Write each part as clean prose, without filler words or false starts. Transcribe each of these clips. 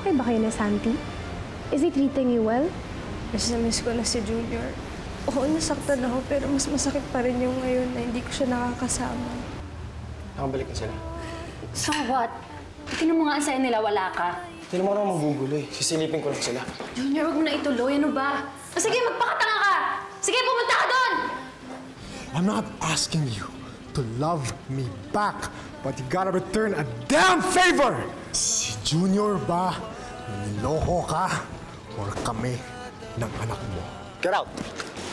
Okay ba kayo na Santi? Is he treating you well? Miss na miss ko na si Junior. Oo, nasaktan ako, pero mas masakit pa rin yung ngayon na hindi ko siya nakakasama. Nakabalik na sila. So what? Tingnan mo nga sa'yo nila, wala ka. Hindi naman ako magugulo eh. Sisilipin ko lang sila. Junior, huwag mo na ituloy. Ano ba? O sige, magpakatanga ka! Sige, pumunta ka doon! I'm not asking you to love me back, but you gotta return a damn favor! Si Junior ba, niloko ka, or kami ng anak mo? Get out!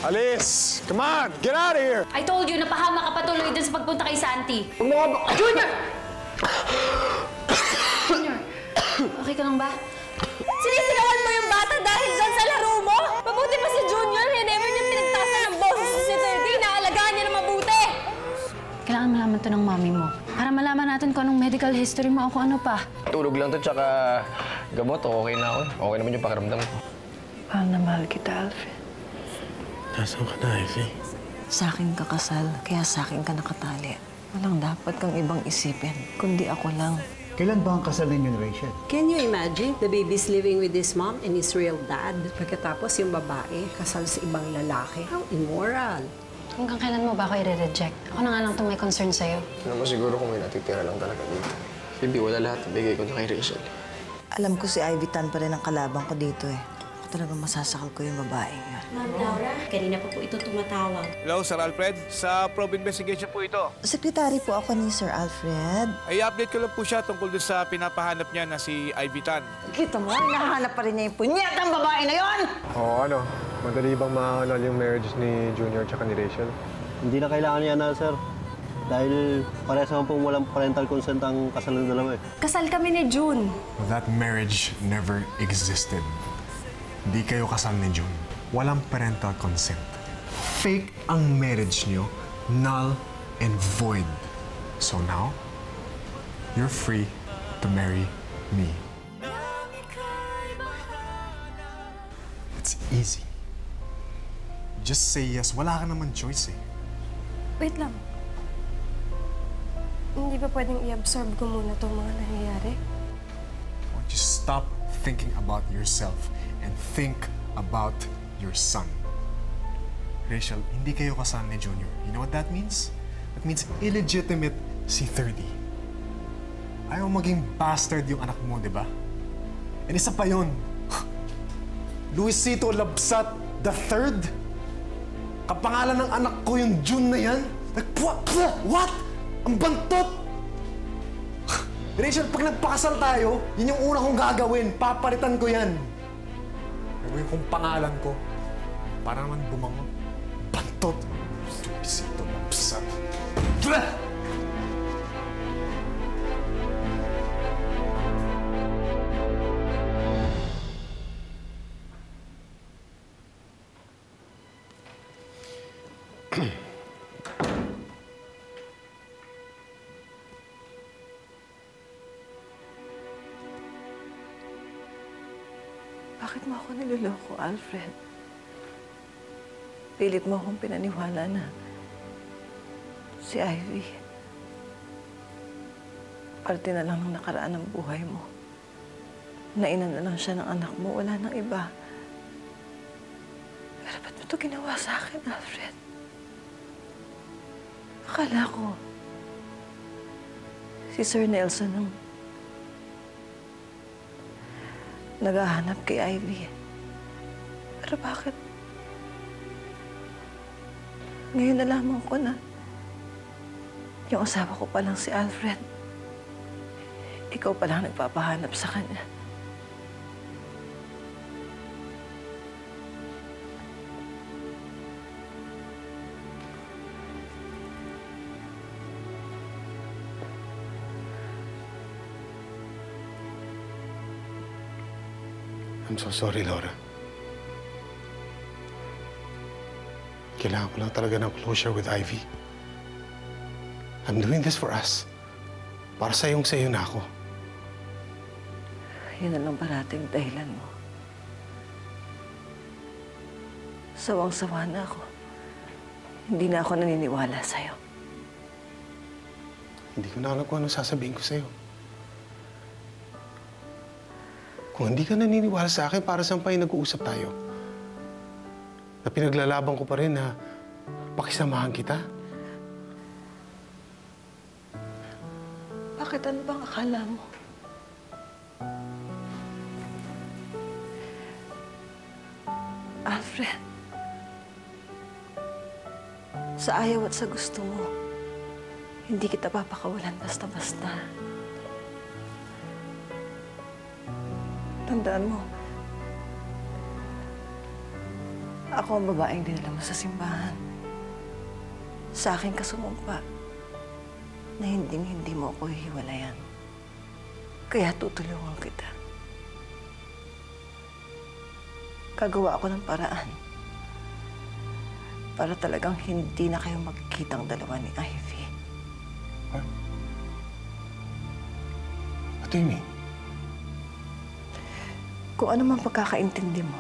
Alice! Come on! Get out of here! I told you, napahama ka patuloy din sa pagpunta kay Santi. Junior! Junior, okay ka lang ba? Sinisigawan mo yung bata dahil dyan sa laro mo? Mabuti pa si Junior, never niya pinagtasa ng boses si 30. Naalagaan niya na mabuti! Kailangan malaman to ng mami mo. Para malaman natin kung anong medical history mo o kung ano pa. Tulog lang to, tsaka gamot. Okay na ako. Okay naman yung pakiramdam ko. Mahal na mahal kita, Alfred. Nasaan ka na, Ivy? Sa akin ka kasal, kaya sa akin ka nakatali. Walang dapat kang ibang isipin, kundi ako lang. Kailan ba ang kasal ninyo ni Rachel? Can you imagine? The baby's living with his mom and his real dad. Pagkatapos yung babae, kasal sa ibang lalaki. How immoral. Hanggang kailan mo ba ako i-reject? Ako na nga lang itong may concern sa'yo. Ano mo siguro kung may natitira lang talaga dito. Phoebe, wala lahat. Bigay ko na kay Rachel. Alam ko si Ivy Tan pa rin ang kalabang ko dito eh. Ako talagang masasakal ko yung babaeng yun. Ma'am Laura, kanina pa po ito tumatawag. Hello, Sir Alfred. Sa probe investigation po ito. Sekretary po ako ni Sir Alfred. Ay, update ko lang po siya tungkol doon sa pinapahanap niya na si Ivy Tan. Kita mo, nahahanap pa rin niya yung punyetang babae na yon! Oo, ano? Madali bang maanal yung marriage ni Junior tsaka ni Rachel? Hindi na kailangan yan, sir. Dahil parehas naman pong walang parental consent ang kasal ng dalawa eh. Kasal kami ni June. That marriage never existed. Hindi kayo kasal ni June. Walang parental consent. Fake ang marriage niyo, null and void. So now, you're free to marry me. It's easy. Just say yes. Wala ka naman choice eh. Wait lang. Hindi ba pwedeng i-absorb ko muna itong mga nangyayari? Won't you stop thinking about yourself and think about your son? Rachel, hindi kayo kasal ni Junior. You know what that means? That means illegitimate si 30. Ayaw maging bastard yung anak mo, di ba? And isa pa yun. Luisito Labsat III? Kapangalan ng anak ko yung June na yan? Like, what? Ang bantot! Rachel, pag nagpakasal tayo, yun yung una kong gagawin. Papalitan ko yan. Gagawin kong pangalan ko. Para naman bumangon. Bantot! Luisito Labsat. Bakit mo ako niloloko, Alfred? Pilit mo akong pinaniwala na si Ivy parte na lang ng nakaraan ng buhay mo. Naina na lang siya ng anak mo, wala nang iba. Pero ba't mo ito ginawa sa akin, Alfred? Akala ko si Sir Nelson ang naghahanap kay Ivy. Pero bakit? Ngayon nalaman ko na yung asawa ko palang si Alfred. Ikaw palang nagpapahanap sa kanya. I'm so sorry, Laura. Kailangan ko lang talaga ng closure with Ivy. I'm doing this for us. Para sa'yo na ako. Yun na lang parating dahilan mo. Sawang-sawa na ako. Hindi na ako naniniwala sa'yo. Hindi ko na alam kung ano sasabihin ko sa'yo. Kung hindi ka naniniwala sa akin, para saan pa yung nag-uusap tayo? Na pinaglalaban ko pa rin na pakisamahan kita. Bakit ano bang akala mo? Alfred, sa ayaw at sa gusto mo, hindi kita papakawalan basta-basta. Tandaan mo, ako ang babaeng dinala mo sa simbahan. Sa akin ka sumumpa na hindi mo ako hihiwalayan. Kaya tutulungan kita. Gagawa ako ng paraan para talagang hindi na kayo magkitang dalawa ni Ivy. What? What do you mean? Kung ano man pagkakaintindi mo,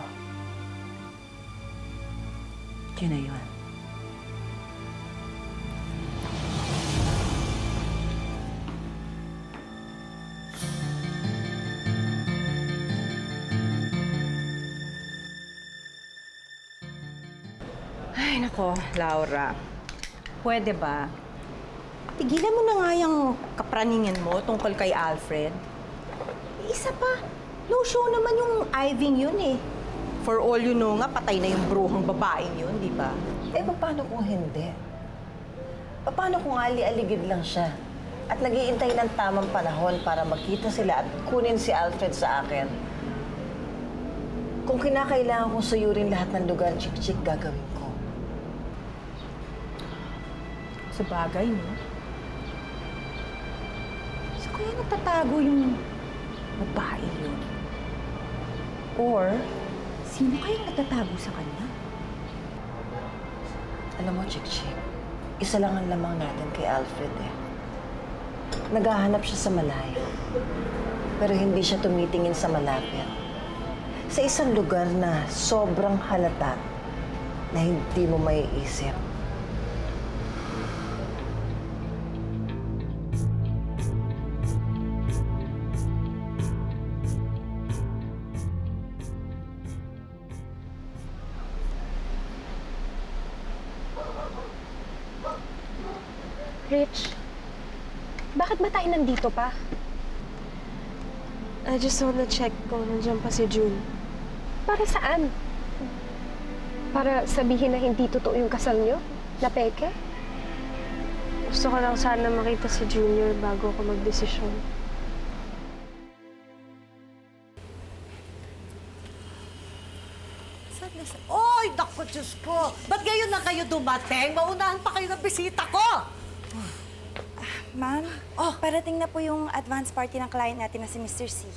yun na yun. Ay, nako, Laura. Pwede ba? Tigilan mo na nga yung kapraningan mo tungkol kay Alfred. Isa pa, no show naman yung Ivy yun eh. For all you know nga, patay na yung bruhang babaeng yun, di ba? Eh, paano kung hindi? Paano kung ali-aligid lang siya at nag-iintay ng tamang panahon para magkita sila at kunin si Alfred sa akin? Kung kinakailangan kong suyurin lahat ng lugar, chik-chik gagawin ko. Sa bagay, no? So kaya natatago yung babae yun? Or, sino kayang natatago sa kanya? Alam mo, chik-chik, isa lang ang lamang natin kay Alfred eh. Naghahanap siya sa malayo. Pero hindi siya tumitingin sa malapit. Sa isang lugar na sobrang halata na hindi mo maiisip. Rich, bakit ba tayo nandito pa? I just wanna check kung nandiyan pa si June. Para saan? Para sabihin na hindi totoo yung kasal nyo? Na peke? Gusto ko lang sana makita si Junior bago ako magdesisyon. Oy, naku, Diyos ko! Ba't ngayon na kayo dumating? Maunahan pa kayo ng bisita ko! Ma'am, parating na po yung advance party ng client natin na si Mr. C.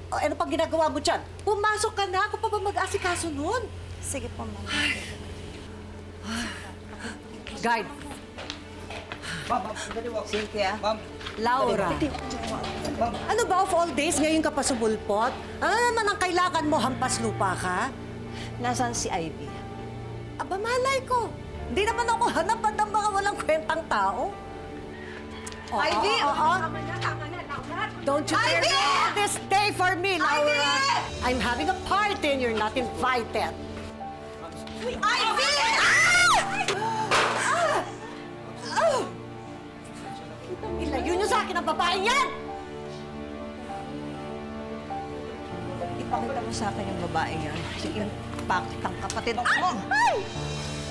Oh, ano pang ginagawa mo dyan? Pumasok ka na! Ako pa ba mag-asikaso nun? Sige po, ma'am. Guide. Cynthia. Laura. Ano ba of all days, ngayon ka pa sumulpot? Ano naman ang kailangan mo, hampas lupa ka? Nasaan si Ivy? Aba, malay ko. Hindi naman ako hanapan ng mga walang kwentang tao. Ivy! Tama na, Laura. Don't you dare ruin this day for me, Laura! Ivy! I'm having a party and you're not invited. Ivy! Ilayo niyo sa akin ang babaeng yan! Ipakita mo sa akin yung babae yan. Sige, bakit ang kapatid mo? Ay!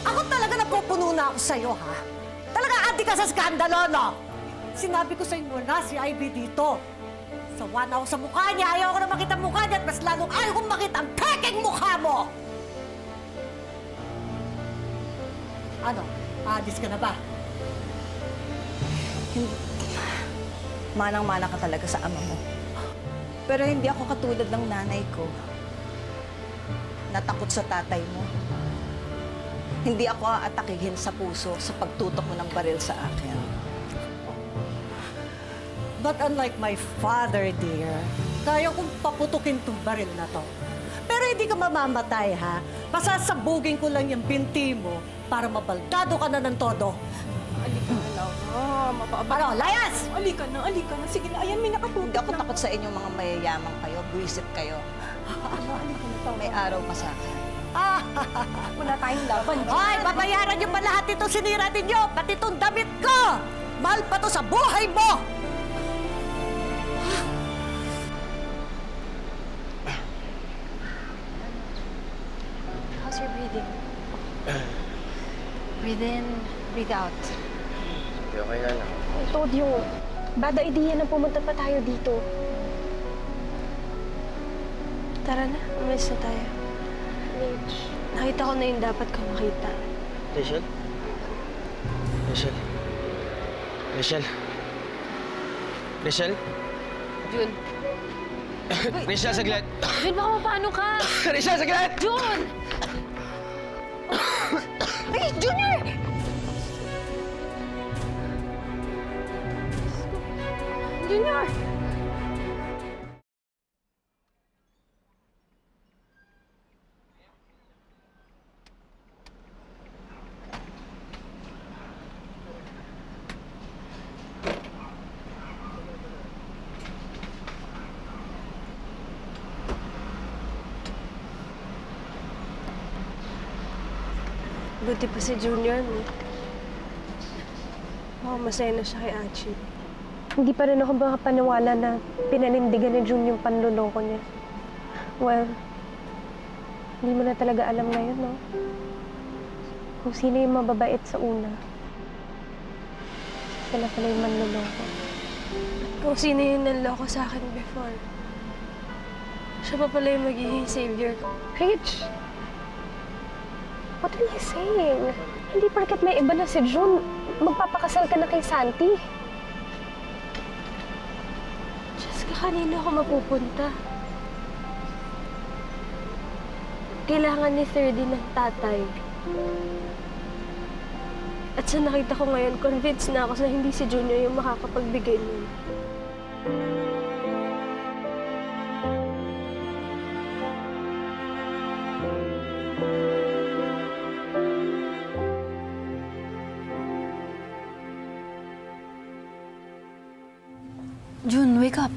Ako talaga napupuno na ako sa'yo, ha? Talaga anti ka sa skandalo, no? Sinabi ko sa'yo na si Ivy dito. Sawa na ako sa mukha niya. Ayaw ko na makita mukha niya at mas lalong ayaw kong makita ang peking mukha mo! Ano? Aadis ka na ba? Manang-mana ka talaga sa ama mo. Pero hindi ako katulad ng nanay ko. Natakot sa tatay mo. Hindi ako aatakihin sa puso sa pagtutok mo ng baril sa akin. But unlike my father, dear, kaya kong paputukin tong baril na to. Pero hindi ka mamamatay, ha? Pasasabugin ko lang yung binti mo para mabaldado ka na ng todo. Halika na, Laura. Ano, layas! Alika na. Sige na, ayan, may nakatulog. Hindi ako takot sa inyo mga mayayaman kayo, buwisit kayo. Alika na. May araw pa sa akin. Wala tayong laban. Hoy, babayaran niyo pa lahat itong sinira ninyo, pati itong damit ko! Mahal pa to sa buhay mo! How's your breathing? Breathe in, breathe out. Okay na lang. I told you, bad idea na pumunta pa tayo dito. Tara na, umalis na tayo. Mitch, nakita ko na yung dapat ko makita. Rachel? Rachel? Jun. Rachel, saglit! Jun, baka mapano ka? Rachel, saglit! Jun! Ay, Junior! Junior! Buti pa si Junior, no? Masaya na siya kay Archie. Hindi pa rin ako makapaniwala na pinanindigan ni Jun yung panloloko niya. Well, hindi mo na talaga alam ngayon, no? Kung sino yung mababait sa una. Sila pala yung manloloko. At kung sino yung nanloko sa akin before. Siya pa pala yung magiging savior ko. Rich! What are you saying? Hindi porket may iba na si Jun, magpapakasal ka na kay Santi. Jessica, kanino ako mapupunta? Kailangan ni 30 ng tatay. At sa nakita ko ngayon, convinced na ako na hindi si Junior yung makakapagbigay nun. Jun, wake up.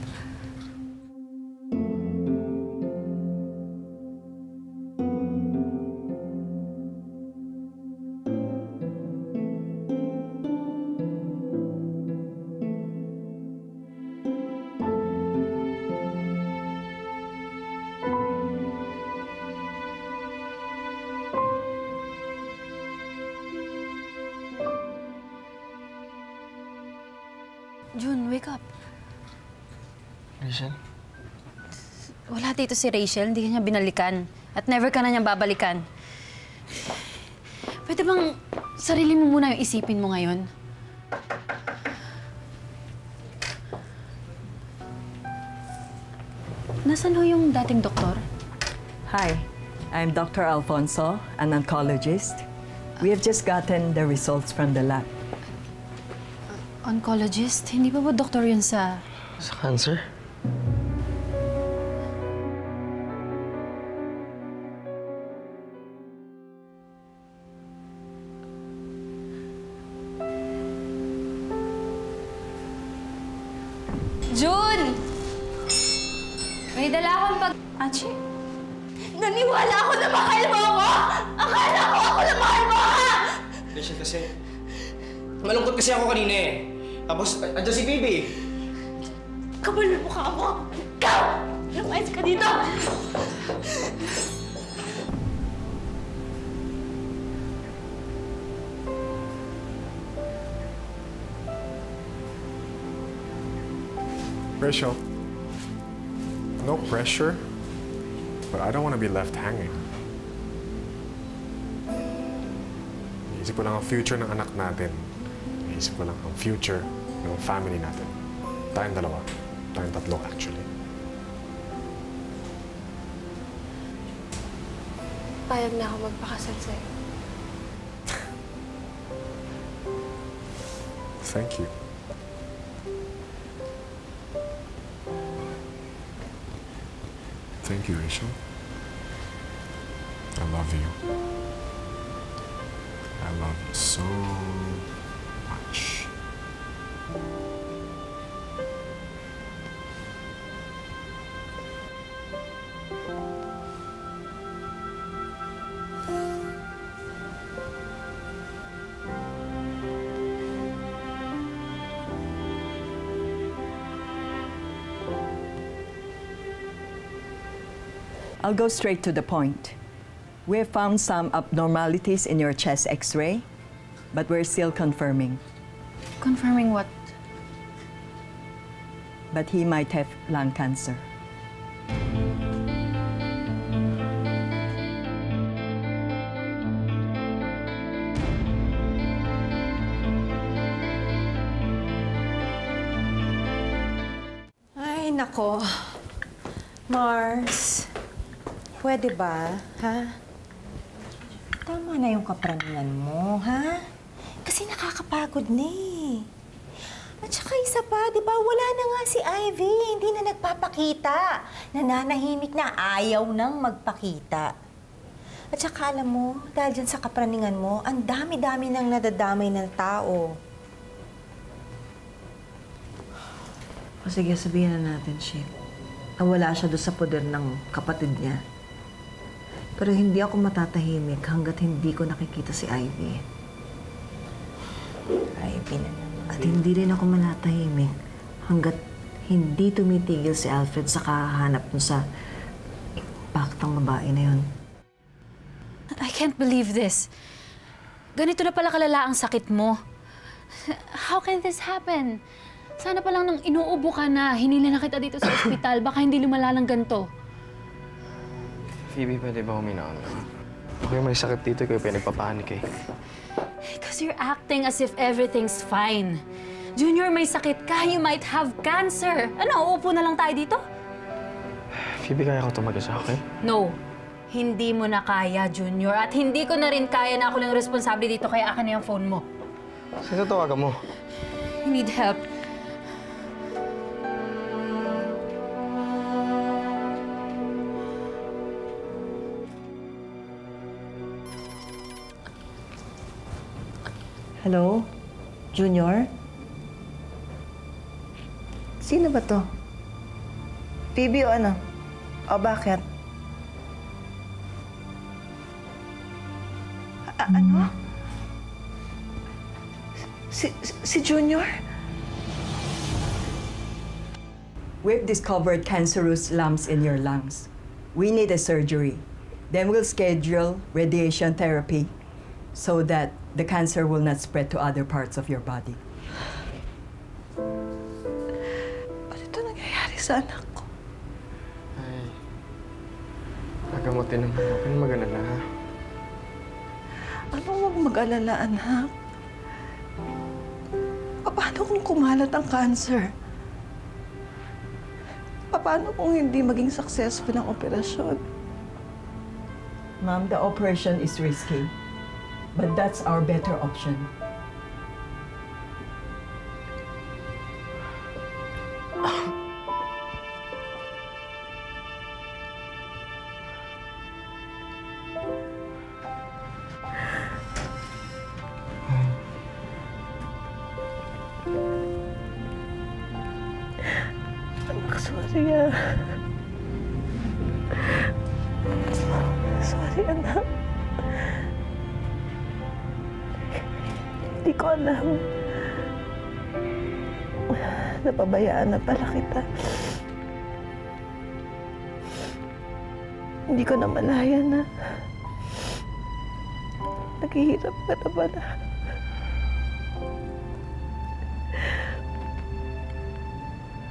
Jun, wake up. Rachel? Wala dito si Rachel. Hindi ka niya binalikan. At never ka na niyang babalikan. Pwede bang sarili mo muna yung isipin mo ngayon? Nasaan ho yung dating doktor? Hi, I'm Dr. Alfonso, an oncologist. We have just gotten the results from the lab. Oncologist? Hindi pa ba doktor yun sa... Sa cancer? Jun! May dala akong pag... Achi? Naniwala ako na mahal mo ako! Akala ko ako na mahal mo ka! Rachel, kasi... Malungkot kasi ako kanina eh. Tapos, andyan si Bibi. Kapal na mukha mo! Ikaw! Lumayas ka dito! Rachel, no pressure, but I don't want to be left hanging. Iisip ko lang ang future ng anak natin. Iisip ko lang ang future ng family natin. Tayong dalawa. Tayong tatlo, actually. Payag na ako magpakasal sa'yo. Thank you. Thank you, Rachel. I love you. I love you so much. I'll go straight to the point. We have found some abnormalities in your chest X-ray, but we're still confirming. Confirming what? But he might have lung cancer. Ay, nako. Mars, pwede ba, ha? Tama na yung kapraningan mo, ha? Kasi nakakapagod na eh. At saka isa pa, di ba, wala na nga si Ivy. Hindi na nagpapakita. Nananahimik na, ayaw nang magpakita. At saka alam mo, dahil dyan sa kapraningan mo, ang dami-dami nang nadadamay ng tao. O sige, sabihin na natin, Shane. Nawala siya doon sa poder ng kapatid niya. Pero hindi ako matatahimik hanggat hindi ko nakikita si Ivy. Ivy na naman. At hindi rin ako manatahimik hanggat hindi tumitigil si Alfred sa kahanap mo sa impaktang babae na yun. I can't believe this. Ganito na pala kalala ang sakit mo. How can this happen? Sana pa lang nung inuubo ka na, hinila na kita dito sa ospital, baka hindi lumala ng ganito. Phoebe, pwede ba huminahon ka? Okay, may sakit dito kaya pinagpapanik eh. Because you're acting as if everything's fine. Junior, may sakit ka. You might have cancer. Ano, uupo na lang tayo dito? Phoebe, kaya ko ito mag-isa, okay? No. Hindi mo na kaya, Junior. At hindi ko na rin kaya na ako lang responsable dito, kaya akin na yung phone mo. Sino tawagan mo? You need help. Hello? Junior? Sino ba to? Phoebe o ano? O bakit? Ano? Si Junior? We've discovered cancerous lumps in your lungs. We need a surgery. Then we'll schedule radiation therapy so that the cancer will not spread to other parts of your body. Ba't ito nangyayari sa anak ko? Ay, nagamutin naman. Huwag ka na mag-alala, ha? Anong huwag mag-alala, anak? Paano kung kumalat ang cancer? Paano kung hindi maging successful ang operasyon? Ma'am, the operation is risky, but that's our better option. Sorry, Sorry, anak. Hindi ko alam. Napabayaan na pala kita. Hindi ko na malaya na. Naghihirap ka na pala.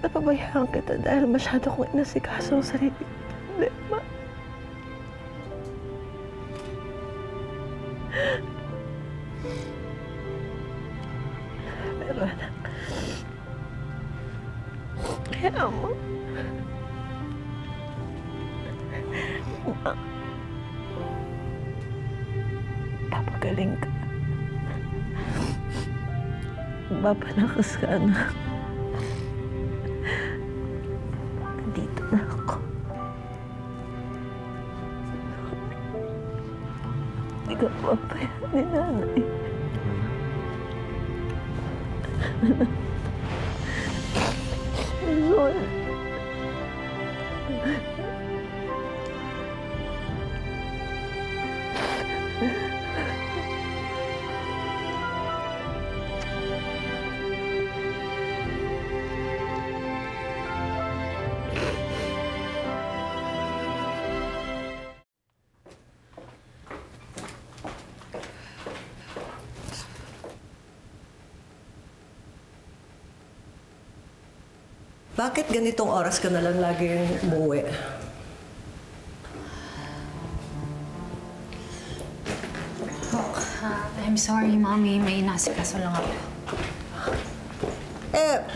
Napabayaan kita dahil masyado kong inasikaso ang sarili kong problema. Pero anak, kaya mo, papagaling ka. Babalakas ka, anak. Dito na ako. Hindi ka papayaan ni nanay. Lord. Bakit ganitong oras ka na lang lagi umuwi? I'm sorry, Mommy. May inasikaso lang ako.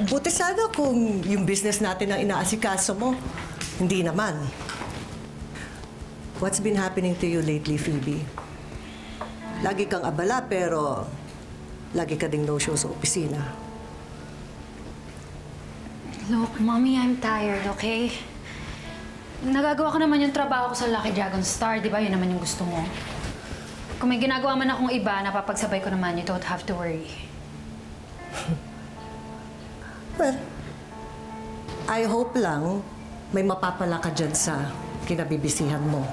Buti sana kung yung business natin ang inaasikaso mo. Hindi naman. What's been happening to you lately, Phoebe? Lagi kang abala pero lagi ka ding no-show sa opisina. Look, Mommy, I'm tired, okay? Nagagawa ko naman yung trabaho ko sa Lucky Dragon Star, di ba? Yun naman yung gusto mo. Kung may ginagawa man akong iba, napapagsabay ko naman, you don't have to worry. Well, I hope lang may mapapala ka dyan sa kinabibisihan mo.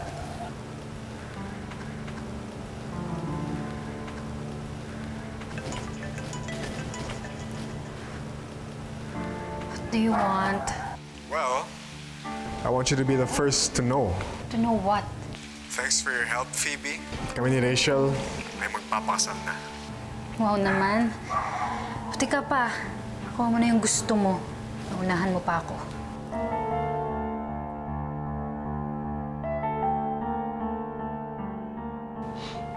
What do you want? Well, I want you to be the first to know. To know what? Thanks for your help, Phoebe. Kami ni Rachel ay magpapakasal na. Wow naman. Buti ka pa. Nakuha mo na yung gusto mo. Naunahan mo pa ako.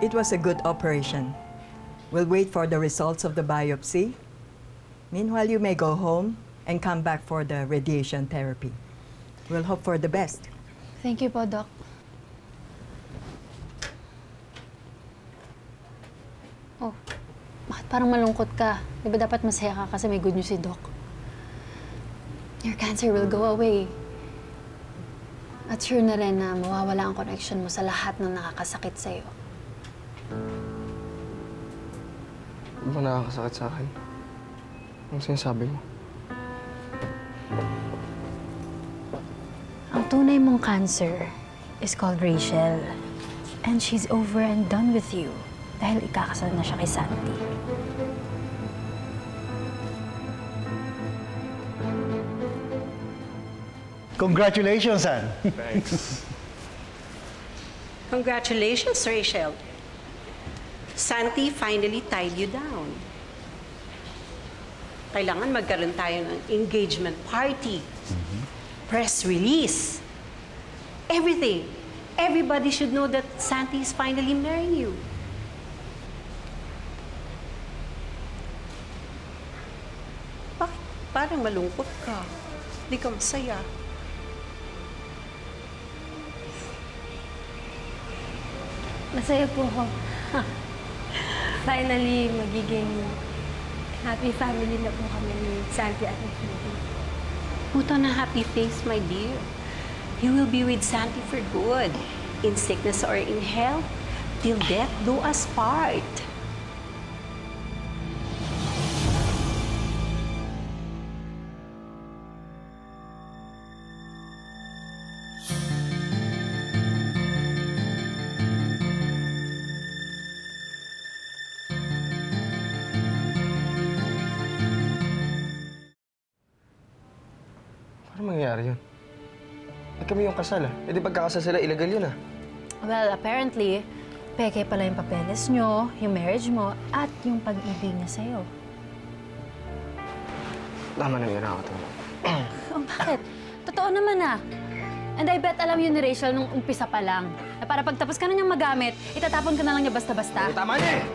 It was a good operation. We'll wait for the results of the biopsy. Meanwhile, you may go home and come back for the radiation therapy. We'll hope for the best. Thank you po, Doc. Oh, bakit parang malungkot ka? Di ba dapat masaya ka kasi may good news si Doc? Your cancer will go away. At sure na rin na mawawala ang connection mo sa lahat ng nakakasakit sa'yo. Ano ba nakakasakit sa akin? Anong sinasabi mo? Ang tunay mong cancer is called Rachel. And she's over and done with you dahil ikakasal na siya kay Santi. Congratulations, Ann. Thanks. Congratulations, Rachel. Santi finally tied you down. Kailangan magkaroon tayo ng engagement party. Press release. Everything. Everybody should know that Santi is finally marrying you. Bakit parang malungkot ka? Hindi ka masaya. Masaya po ako. Finally, magiging happy family na po kami ni Santi at ni Phoebe. Put on a happy face, my dear. You will be with Santi for good, in sickness or in health, till death do us part. Paano mangyayari yun? Eh kami yung kasal ah. Eh di pagkakasal sila, illegal yun ah. Well, apparently, peke pala yung papeles nyo, yung marriage mo, at yung pag-ibig niya sa'yo. Tama na yun ako. Oh, bakit? Totoo naman ah. And I bet alam yun ni Rachel nung umpisa pa lang. Na para pagtapos ka na niyang magamit, itatapon ka na lang niya basta-basta. Tama niya eh!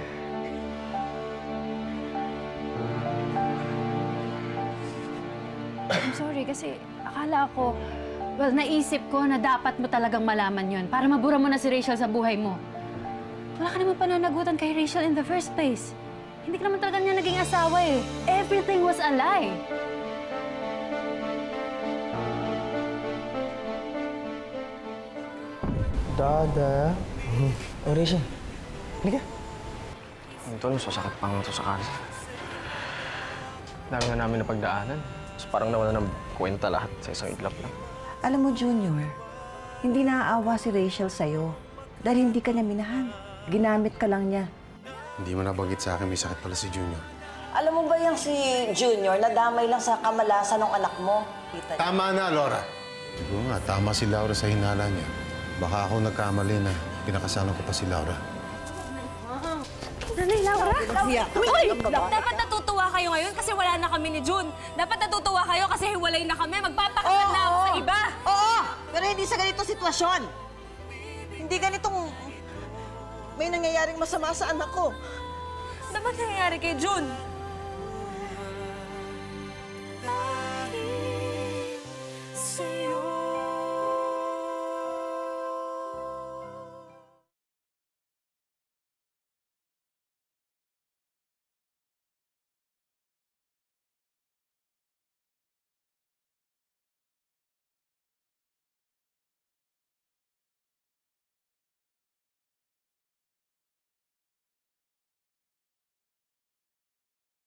I'm sorry kasi akala ko, well, naisip ko na dapat mo talagang malaman yun para mabura mo na si Rachel sa buhay mo. Wala ka naman pananagutan kay Rachel in the first place. Hindi ka naman talaga niya naging asawa eh. Everything was a lie. Dada. Oh, Rachel. Halika. Ito, masasakit pa nga ito sa kansa. Dami na namin na pagdaanan. Parang nawala ng kwenta lahat sa isang iglap lang. Alam mo, Junior, hindi naaawa si Rachel sa'yo dahil hindi ka niya minahan. Ginamit ka lang niya. Hindi mo nabanggit sa akin may sakit pala si Junior. Alam mo ba yung si Junior, nadamay lang sa kamalasan ng anak mo? Kita niya. Tama na, Laura. Siguro nga, tama si Laura sa hinala niya. Baka ako nagkamali na pinakasalan ko pa si Laura. Nanay Laura? Uy! Dapat natutuwa kayo ngayon kasi wala na kami ni June. Dapat natutuwa kayo kasi hiwalay na kami. Magpapakalat na ako sa iba. Oo! Pero hindi sa ganitong sitwasyon. Hindi ganitong may nangyayaring masama sa anak ko. Dapat nangyayari kay June.